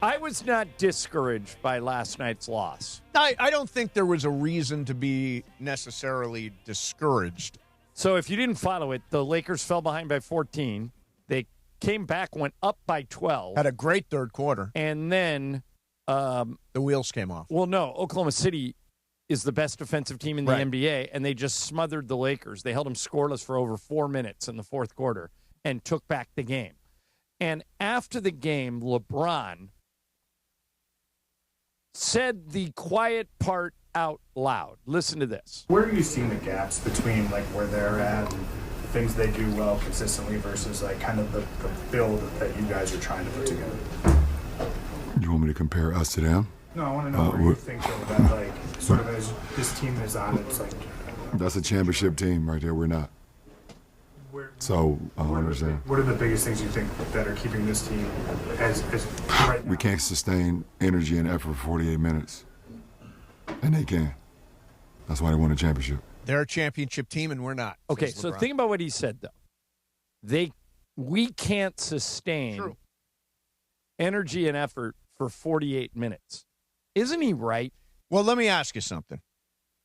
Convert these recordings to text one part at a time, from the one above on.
I was not discouraged by last night's loss. I don't think there was a reason to be necessarily discouraged. So if you didn't follow it, the Lakers fell behind by 14. They came back, went up by 12. Had a great third quarter. And then the wheels came off. Well, no, Oklahoma City is the best defensive team in the NBA, and they just smothered the Lakers. They held them scoreless for over 4 minutes in the fourth quarter and took back the game. And after the game, LeBron said the quiet part out loud. Listen to this. Where are you seeing the gaps between like where they're at and the things they do well consistently versus like kind of the build that you guys are trying to put together? You want me to compare us to them? No, I want to know where you think though that like sort of as this team is on, it's like that's a championship team right there. We're not. So I don't understand. What are the biggest things you think that are keeping this team as right now? We can't sustain energy and effort for 48 minutes. And they can. That's why they won a championship. They're a championship team, and we're not. Okay, so think about what he said, though. We can't sustain energy and effort for 48 minutes. Isn't he right? Well, let me ask you something.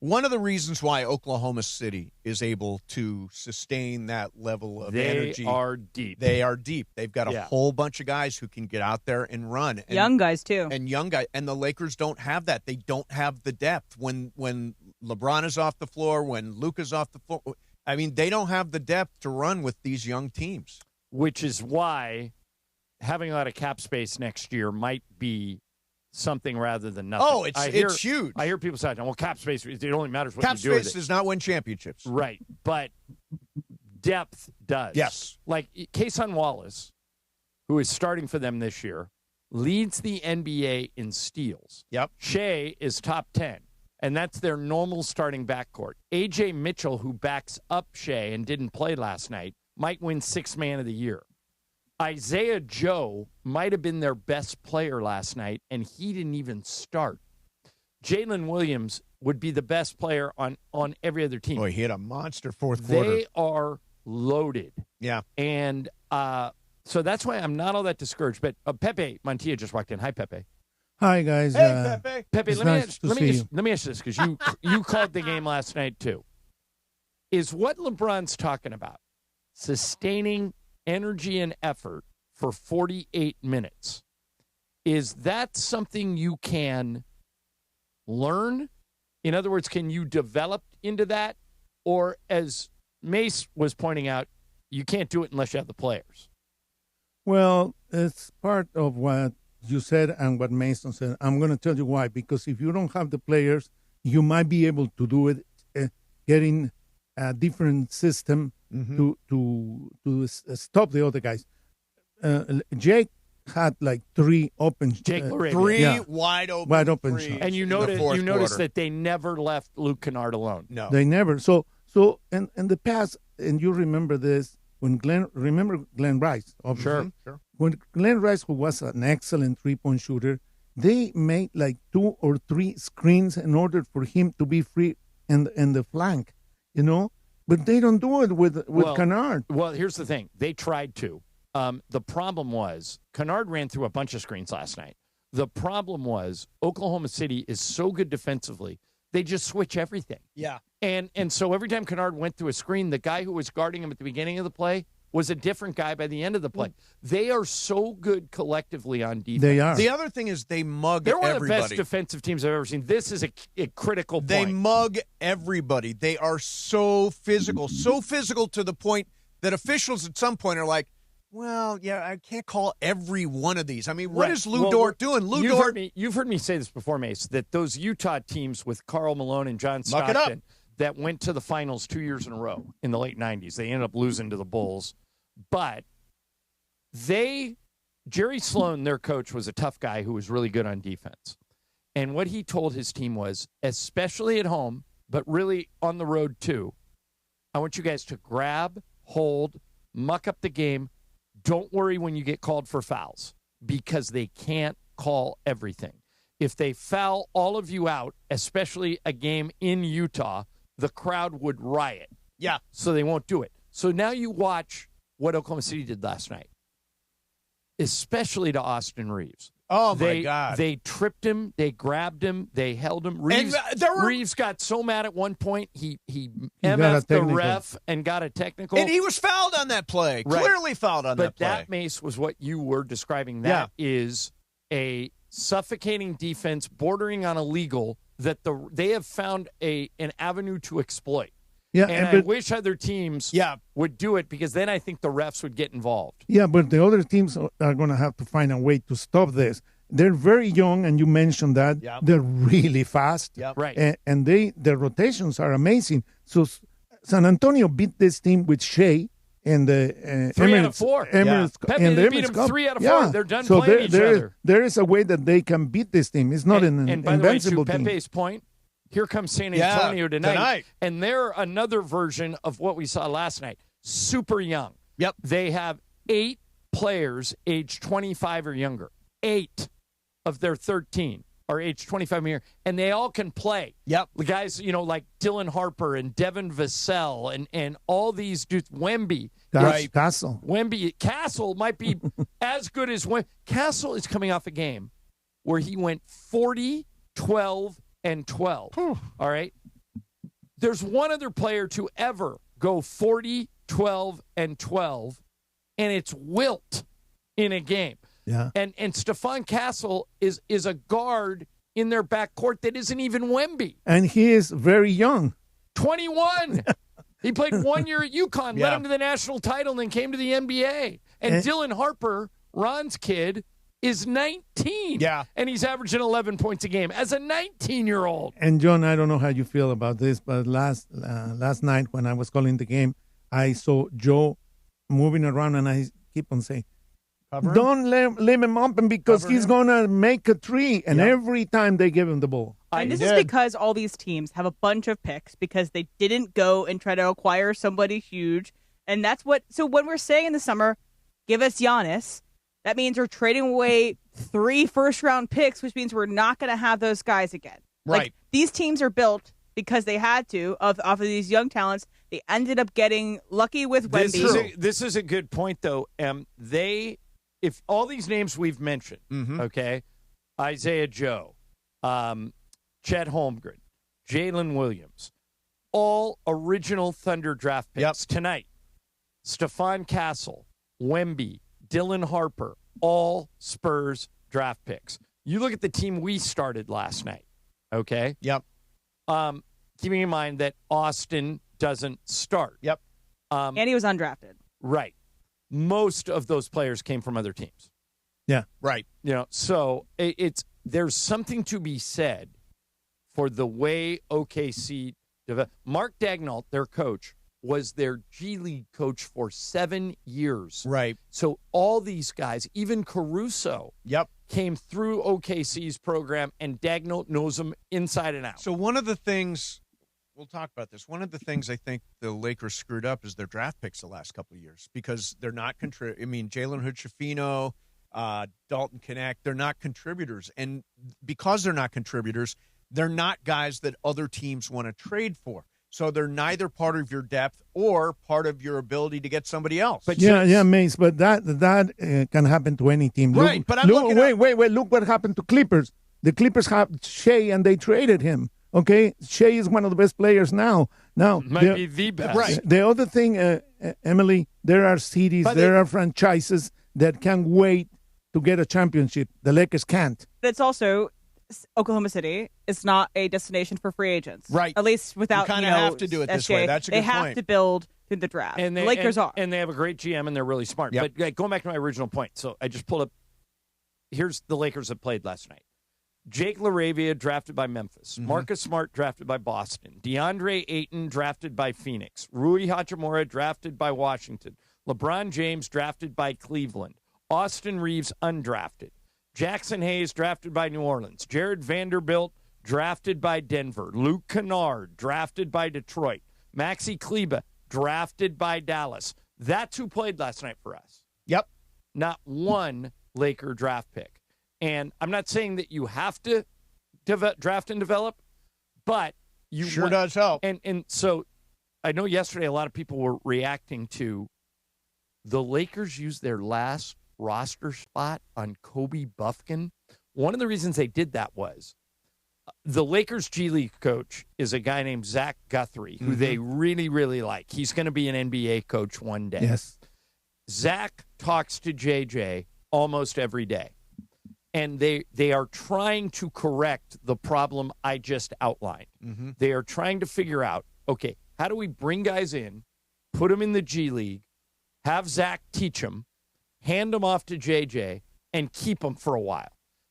One of the reasons why Oklahoma City is able to sustain that level of energy. They are deep. They are deep. They've got a whole bunch of guys who can get out there and run. And, young guys, too. And young guys. And the Lakers don't have that. They don't have the depth. When LeBron is off the floor, when Luka's off the floor, I mean, they don't have the depth to run with these young teams. Which is why having a lot of cap space next year might be something rather than nothing. Oh, it's huge. I hear people say, well, cap space, it only matters what cap you do with it. Cap space does not win championships. Right, but depth does. Yes. Like Kason Wallace, who is starting for them this year, leads the NBA in steals. Yep. Shea is top 10, and that's their normal starting backcourt. A.J. Mitchell, who backs up Shea and didn't play last night, might win Sixth Man of the Year. Isaiah Joe might have been their best player last night, and he didn't even start. Jalen Williams would be the best player on every other team. Boy, he had a monster fourth quarter. They are loaded. Yeah. And so that's why I'm not all that discouraged. But Pepe Mantilla just walked in. Hi, Pepe. Hi, guys. Hey, Pepe. Pepe, let me ask you this, because you called the game last night, too. Is what LeBron's talking about sustaining energy and effort for 48 minutes, is that something you can learn? In other words, can you develop into that? Or as Mace was pointing out, you can't do it unless you have the players. Well, it's part of what you said and what Mason said. I'm going to tell you why. Because if you don't have the players, you might be able to do it, getting a different system to stop the other guys. Jake had like three open, wide open shots. And you notice that they never left Luke Kennard alone. No, they never. So in the past, and you remember this when Glenn Rice, obviously. Sure. When Glenn Rice, who was an excellent 3-point shooter, they made like 2 or 3 screens in order for him to be free in the flank, But they don't do it with Kennard. Well, here's the thing. They tried to. The problem was Kennard ran through a bunch of screens last night. The problem was Oklahoma City is so good defensively, they just switch everything. Yeah. And so every time Kennard went through a screen, the guy who was guarding him at the beginning of the play was a different guy by the end of the play. They are so good collectively on defense. They are. The other thing is they mug They're everybody. one of the best defensive teams I've ever seen. This is a critical point. They mug everybody. They are so physical to the point that officials at some point are like, well, yeah, I can't call every one of these. I mean, what is Lou Dort doing? You've heard me say this before, Mace, that those Utah teams with Karl Malone and John Stockton that went to the finals 2 years in a row in the late 90s, they ended up losing to the Bulls. But Jerry Sloan, their coach, was a tough guy who was really good on defense. And what he told his team was, especially at home, but really on the road too, I want you guys to grab, hold, muck up the game. Don't worry when you get called for fouls, because they can't call everything. If they foul all of you out, especially a game in Utah, the crowd would riot. Yeah. So they won't do it. So now you watch what Oklahoma City did last night, especially to Austin Reeves. Oh, my God. They tripped him. They grabbed him. They held him. Reeves got so mad at one point, he MF'd the ref and got a technical. And he was fouled on that play. Right. Clearly fouled on that play. But that, Mace, was what you were describing. That is a suffocating defense bordering on illegal that they have found an avenue to exploit. Yeah, and I wish other teams would do it, because then I think the refs would get involved. Yeah, but the other teams are going to have to find a way to stop this. They're very young, and you mentioned that. Yep. They're really fast. Yep. Right. And their rotations are amazing. So San Antonio beat this team with Shea and the 3 out of 4. Emirates, Pepe, and they the beat Emirates them Cup. 3 out of 4. Yeah. They're done So playing each other. There is a way that they can beat this team. It's not an and by the way, invincible to team. Pepe's point, here comes San Antonio tonight. And they're another version of what we saw last night. Super young. Yep. They have 8 players aged 25 or younger. 8 of their 13 are aged 25 or younger. And they all can play. Yep. The guys, like Dylan Harper and Devin Vassell and all these dudes. Wemby. Castle. Wemby. Castle might be as good as Wemby. Castle is coming off a game where he went 40, 12, and 12. All right. There's one other player to ever go 40, 12, and 12, and it's Wilt in a game. Yeah. And Stefan Castle is a guard in their backcourt that isn't even Wemby. And he is very young. 21. He played 1 year at UConn, led him to the national title, and then came to the NBA. And Dylan Harper, Ron's kid, is 19. Yeah. And he's averaging 11 points a game as a 19-year-old. And, John, I don't know how you feel about this, but last night when I was calling the game, I saw Joe moving around, and I keep on saying, don't leave him open because he's going to make a three. And every time they give him the ball. And this is because all these teams have a bunch of picks because they didn't go and try to acquire somebody huge. And that's what – so when we're saying in the summer, give us Giannis – that means we're trading away 3 first-round picks, which means we're not going to have those guys again. Right. Like, these teams are built because they had to, off of these young talents. They ended up getting lucky with Wemby. This is a good point, though. If all these names we've mentioned, okay, Isaiah Joe, Chet Holmgren, Jalen Williams, all original Thunder draft picks tonight. Stefan Castle, Wemby, Dylan Harper, all Spurs draft picks. You look at the team we started last night, okay? Yep. Keeping in mind that Austin doesn't start. Yep. And he was undrafted. Right. Most of those players came from other teams. Yeah. Right. So there's something to be said for the way OKC developed. Mark Daigneault, their coach, was their G League coach for 7 years. Right. So all these guys, even Caruso, came through OKC's program, and Daigneault knows them inside and out. So one of the things, we'll talk about this, one of the things I think the Lakers screwed up is their draft picks the last couple of years because they're not Jalen Hood-Schifino, Dalton Knecht, they're not contributors. And because they're not contributors, they're not guys that other teams want to trade for. So they're neither part of your depth or part of your ability to get somebody else. But Mace. But that can happen to any team. Right. Look, but I'm looking wait. Look what happened to Clippers. The Clippers have Shea, and they traded him. Okay, Shea is one of the best players now. Might be the best. Right. The other thing, Emily, there are cities, there are franchises that can wait to get a championship. The Lakers can't. That's also Oklahoma City is not a destination for free agents. Right. At least without, you kind of have to do it this way. That's a good point. They have to build through the draft. And the Lakers are. And they have a great GM, and they're really smart. Yep. But going back to my original point, so I just pulled up, here's the Lakers that played last night. Jake LaRavia, drafted by Memphis. Marcus Smart, drafted by Boston. DeAndre Ayton, drafted by Phoenix. Rui Hachimura, drafted by Washington. LeBron James, drafted by Cleveland. Austin Reeves, undrafted. Jackson Hayes, drafted by New Orleans. Jared Vanderbilt, drafted by Denver. Luke Kennard, drafted by Detroit. Maxi Kleber, drafted by Dallas. That's who played last night for us. Yep. Not one Laker draft pick. And I'm not saying that you have to draft and develop, but you sure does help. And so I know yesterday a lot of people were reacting to the Lakers use their last roster spot on Kobe Buffkin. One of the reasons they did that was the Lakers G League coach is a guy named Zach Guthrie, who they really, really like. He's going to be an NBA coach one day. Yes. Zach talks to JJ almost every day. And they are trying to correct the problem I just outlined. They are trying to figure out, okay, how do we bring guys in, put them in the G League, have Zach teach them, hand them off to JJ, and keep them for a while.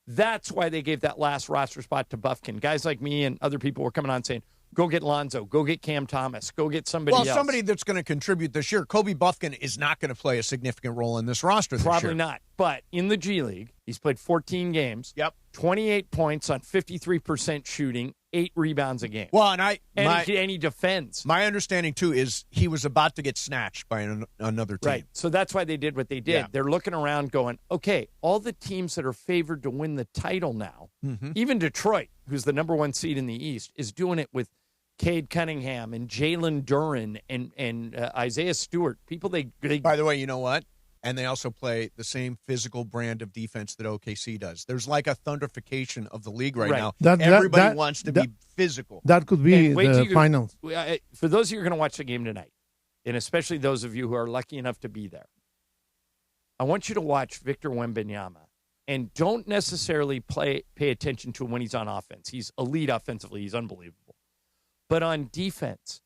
That's why they gave that last roster spot to Bufkin. Guys like me and other people were coming on saying, go get Lonzo, go get Cam Thomas, go get somebody else. Well, somebody that's going to contribute this year. Kobe Bufkin is not going to play a significant role in this roster this year. Probably not. But in the G League, he's played 14 games. Yep. 28 points on 53% shooting, 8 rebounds a game. Well, and he defends. My understanding, too, is he was about to get snatched by another team. Right. So that's why they did what they did. Yeah. They're looking around going, okay, all the teams that are favored to win the title now, even Detroit, who's the number 1 seed in the East, is doing it with Cade Cunningham and Jalen Duren and Isaiah Stewart. People they By the way, you know what? And they also play the same physical brand of defense that OKC does. There's like a thunderification of the league right now. Everybody wants to be physical. That could be the finals. For those of you who are going to watch the game tonight, and especially those of you who are lucky enough to be there, I want you to watch Victor Wembanyama. And don't necessarily pay attention to him when he's on offense. He's elite offensively. He's unbelievable. But on defense,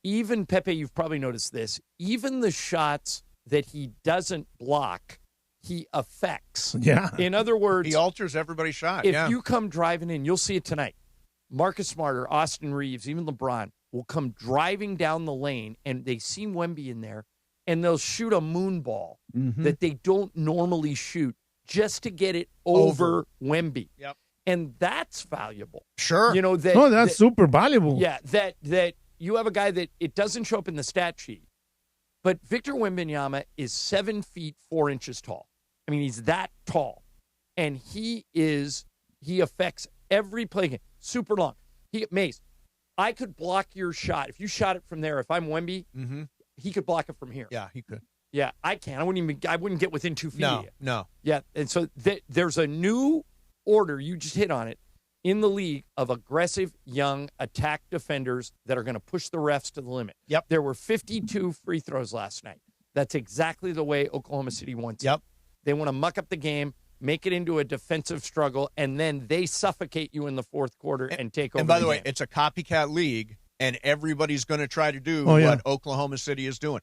even Pepe, you've probably noticed this, even the shots that he doesn't block, he affects. Yeah. In other words, he alters everybody's shot. If you come driving in, you'll see it tonight. Marcus Smarter, Austin Reeves, even LeBron will come driving down the lane, and they see Wemby in there, and they'll shoot a moon ball that they don't normally shoot just to get it over Wemby. Yep. And that's valuable. Sure. You know, that's super valuable. Yeah, that you have a guy that it doesn't show up in the stat sheet. But Victor Wembanyama is 7 feet 4 inches tall. I mean, he's that tall. And he affects every play game. Super long. Mace, I could block your shot. If you shot it from there, if I'm Wemby, he could block it from here. Yeah, he could. Yeah, I can. I wouldn't get within 2 feet of you. No. Yeah, and so there's a new order, you just hit on it, in the league of aggressive, young, attack defenders that are going to push the refs to the limit. Yep. There were 52 free throws last night. That's exactly the way Oklahoma City wants it. They want to muck up the game, make it into a defensive struggle, and then they suffocate you in the fourth quarter and take over. And by the way, game. it's a copycat league, and everybody's going to try to do what Oklahoma City is doing.